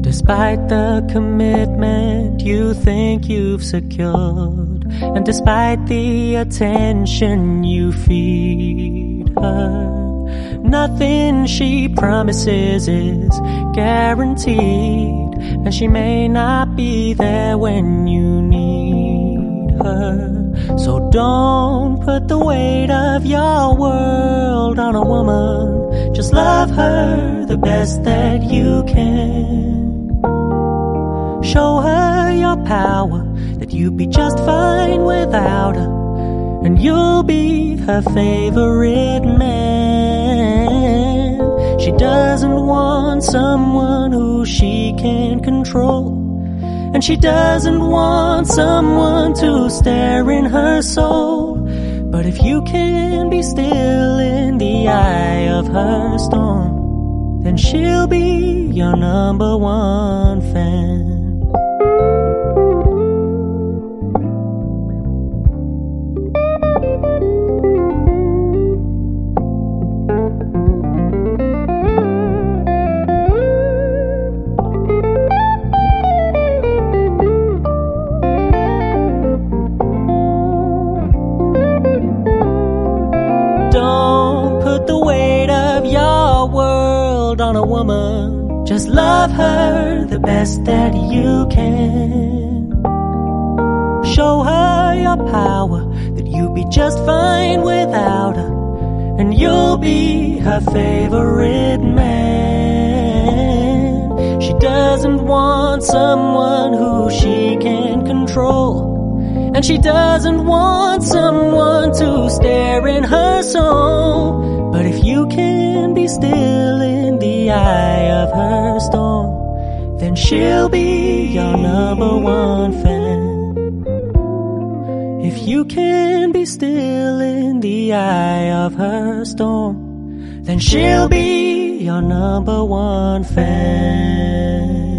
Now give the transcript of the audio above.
Despite the commitment you think you've secured, and despite the attention you feed her, nothing she promises is guaranteed, and she may not be there when you need her. So don't put the weight of your world on a woman. Just love her the best that you can. Show her your power, that you'd be just fine without her, and you'll be her favorite man. She doesn't want someone who she can control, and she doesn't want someone to stare in her soul. But if you can be still in the eye of her storm, then she'll be your number one fan. Don't put the weight of your world on a woman. Just love her the best that you can. Show her your power, that you'll be just fine without her, and you'll be her favorite man. She doesn't want someone who she can control, and she doesn't want someone to stare in her soul. But if you can be still in the eye of her storm, then she'll be your number one fan. If you can be still in the eye of her storm, then she'll be your number one fan.